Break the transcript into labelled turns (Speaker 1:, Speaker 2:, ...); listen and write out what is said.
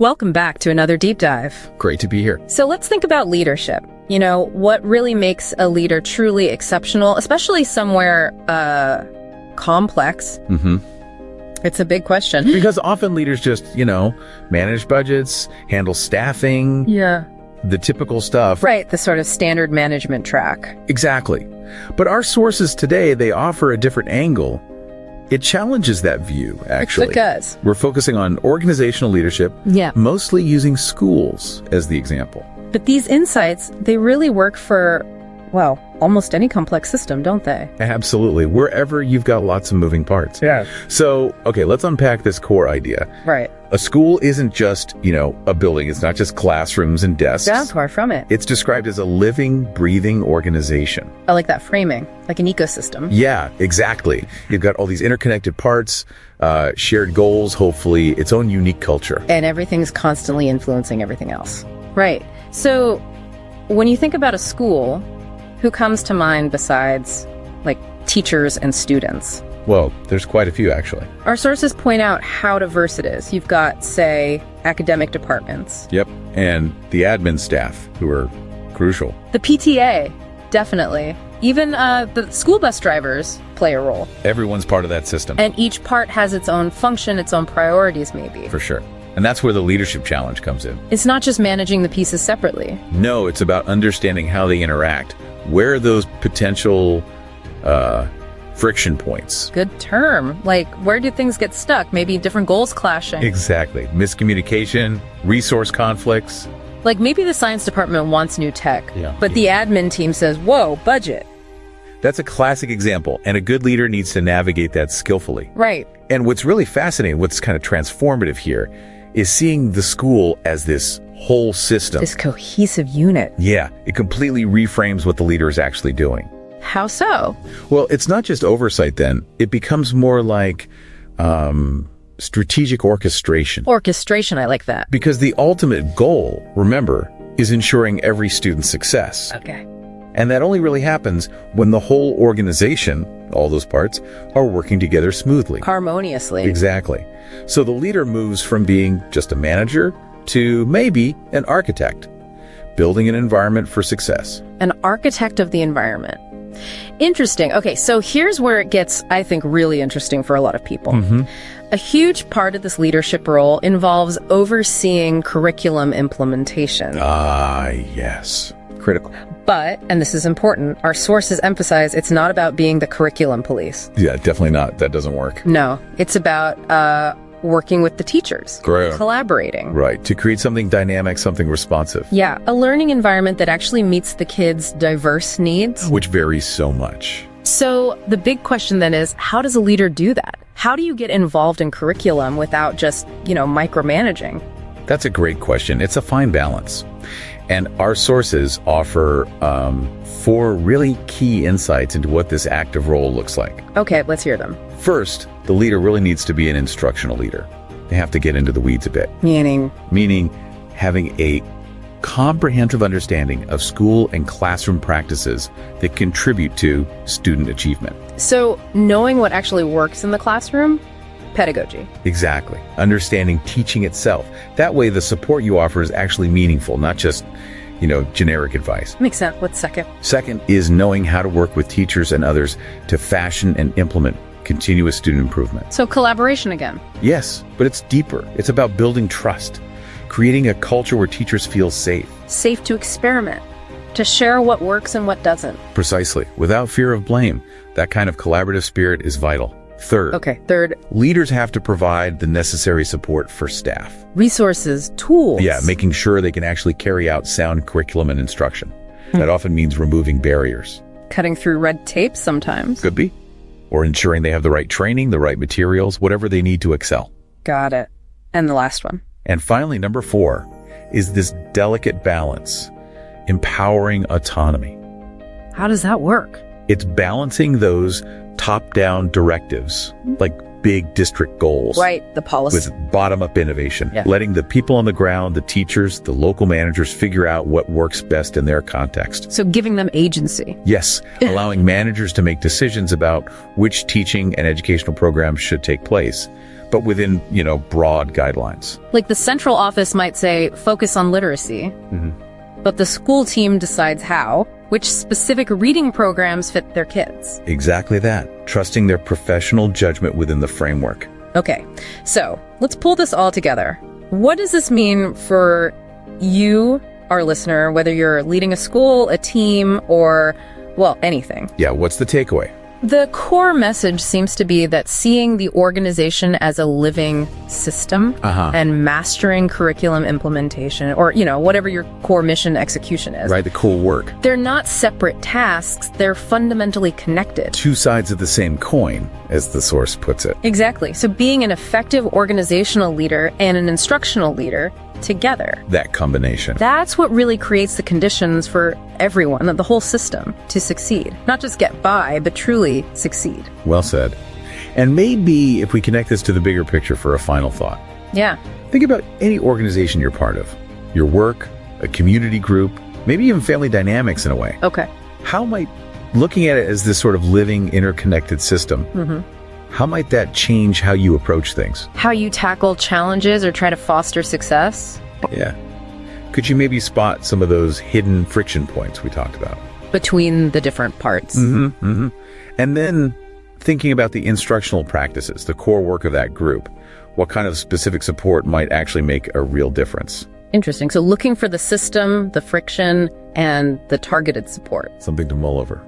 Speaker 1: Welcome back to another deep dive.
Speaker 2: Great to be here.
Speaker 1: So let's think about leadership. You know, what really makes a leader truly exceptional, especially somewhere complex? It's a big question.
Speaker 2: Because often leaders just, manage budgets, handle staffing.
Speaker 1: Yeah.
Speaker 2: The typical stuff.
Speaker 1: Right, the sort of standard management track.
Speaker 2: Exactly. But our sources today, they offer a different angle. It challenges that view, actually.
Speaker 1: It does.
Speaker 2: We're focusing on organizational leadership, mostly using schools as the example.
Speaker 1: But these insights, they really work for, well, almost any complex system, don't they?
Speaker 2: Absolutely. Wherever you've got lots of moving parts.
Speaker 1: Yeah.
Speaker 2: So, okay, let's unpack this core idea.
Speaker 1: Right.
Speaker 2: A school isn't just, a building. It's not just classrooms and desks.
Speaker 1: That's far from it.
Speaker 2: It's described as a living, breathing organization.
Speaker 1: I like that framing, like an ecosystem.
Speaker 2: Yeah, exactly. You've got all these interconnected parts, shared goals, hopefully, its own unique culture.
Speaker 1: And everything's constantly influencing everything else. Right. So when you think about a school, who comes to mind besides, like, teachers and students?
Speaker 2: Well, there's quite a few, actually.
Speaker 1: Our sources point out how diverse it is. You've got, say, academic departments.
Speaker 2: Yep, and the admin staff, who are crucial.
Speaker 1: The PTA, definitely. Even the school bus drivers play a role.
Speaker 2: Everyone's part of that system.
Speaker 1: And each part has its own function, its own priorities, maybe.
Speaker 2: For sure. And that's where the leadership challenge comes in.
Speaker 1: It's not just managing the pieces separately.
Speaker 2: No, it's about understanding how they interact. Where are those potential friction points?
Speaker 1: Good term. Like, where do things get stuck? Maybe different goals clashing.
Speaker 2: Exactly. Miscommunication, resource conflicts.
Speaker 1: Like, maybe the science department wants new tech, but the admin team says, whoa, budget.
Speaker 2: That's a classic example, and a good leader needs to navigate that skillfully.
Speaker 1: Right.
Speaker 2: And what's really fascinating, what's kind of transformative here, is seeing the school as this whole system.
Speaker 1: This cohesive unit.
Speaker 2: Yeah, it completely reframes what the leader is actually doing.
Speaker 1: How so?
Speaker 2: Well, it's not just oversight then. It becomes more like strategic orchestration.
Speaker 1: Orchestration, I like that.
Speaker 2: Because the ultimate goal, remember, is ensuring every student's success.
Speaker 1: Okay.
Speaker 2: And that only really happens when the whole organization, all those parts, are working together smoothly.
Speaker 1: Harmoniously.
Speaker 2: Exactly. So the leader moves from being just a manager to maybe an architect, building an environment for success.
Speaker 1: An architect of the environment. Interesting. Okay, so here's where it gets, I think, really interesting for a lot of people. A huge part of this leadership role involves overseeing curriculum implementation.
Speaker 2: Yes. Critical.
Speaker 1: But, and this is important, our sources emphasize it's not about being the curriculum police.
Speaker 2: Yeah, definitely not. That doesn't work.
Speaker 1: No, it's about working with the teachers.
Speaker 2: Great.
Speaker 1: Collaborating.
Speaker 2: Right, to create something dynamic, something responsive.
Speaker 1: Yeah, a learning environment that actually meets the kids' diverse needs.
Speaker 2: Which varies so much.
Speaker 1: So the big question then is, how does a leader do that? How do you get involved in curriculum without just, micromanaging?
Speaker 2: That's a great question. It's a fine balance. And our sources offer 4 really key insights into what this active role looks like.
Speaker 1: Okay, let's hear them.
Speaker 2: First, the leader really needs to be an instructional leader. They have to get into the weeds a bit.
Speaker 1: Meaning
Speaker 2: having a comprehensive understanding of school and classroom practices that contribute to student achievement.
Speaker 1: So knowing what actually works in the classroom, pedagogy.
Speaker 2: Exactly. Understanding teaching itself. That way the support you offer is actually meaningful, not just, generic advice.
Speaker 1: Makes sense. What's second?
Speaker 2: Second is knowing how to work with teachers and others to fashion and implement continuous student improvement.
Speaker 1: So collaboration again.
Speaker 2: Yes, but it's deeper. It's about building trust, creating a culture where teachers feel safe.
Speaker 1: Safe to experiment, to share what works and what doesn't.
Speaker 2: Precisely. Without fear of blame. That kind of collaborative spirit is vital. Third, leaders have to provide the necessary support for staff.
Speaker 1: Resources, tools.
Speaker 2: Yeah, making sure they can actually carry out sound curriculum and instruction. That often means removing barriers.
Speaker 1: Cutting through red tape sometimes.
Speaker 2: Could be. Or ensuring they have the right training, the right materials, whatever they need to excel.
Speaker 1: Got it. And the last one.
Speaker 2: And finally, number 4 is this delicate balance, empowering autonomy.
Speaker 1: How does that work?
Speaker 2: It's balancing those top-down directives, like big district goals.
Speaker 1: Right, the policy.
Speaker 2: With bottom-up innovation.
Speaker 1: Yeah.
Speaker 2: Letting the people on the ground, the teachers, the local managers figure out what works best in their context.
Speaker 1: So giving them agency.
Speaker 2: Yes, allowing managers to make decisions about which teaching and educational programs should take place, but within, broad guidelines.
Speaker 1: Like the central office might say, focus on literacy, but the school team decides how, which specific reading programs fit their kids.
Speaker 2: Exactly that. Trusting their professional judgment within the framework.
Speaker 1: Okay, so let's pull this all together. What does this mean for you, our listener, whether you're leading a school, a team, or, well, anything?
Speaker 2: Yeah, what's the takeaway?
Speaker 1: The core message seems to be that seeing the organization as a living system and mastering curriculum implementation, or, whatever your core mission execution is.
Speaker 2: Right, the core work.
Speaker 1: They're not separate tasks, they're fundamentally connected.
Speaker 2: Two sides of the same coin, as the source puts it.
Speaker 1: Exactly. So being an effective organizational leader and an instructional leader together.
Speaker 2: That combination.
Speaker 1: That's what really creates the conditions for everyone, the whole system, to succeed. Not just get by, but truly succeed.
Speaker 2: Well said. And maybe if we connect this to the bigger picture for a final thought.
Speaker 1: Yeah.
Speaker 2: Think about any organization you're part of. Your work, a community group, maybe even family dynamics in a way.
Speaker 1: Okay.
Speaker 2: How might, looking at it as this sort of living, interconnected system, how might that change how you approach things?
Speaker 1: How you tackle challenges or try to foster success?
Speaker 2: Yeah. Could you maybe spot some of those hidden friction points we talked about?
Speaker 1: Between the different parts.
Speaker 2: And then thinking about the instructional practices, the core work of that group, what kind of specific support might actually make a real difference?
Speaker 1: Interesting. So looking for the system, the friction, and the targeted support.
Speaker 2: Something to mull over.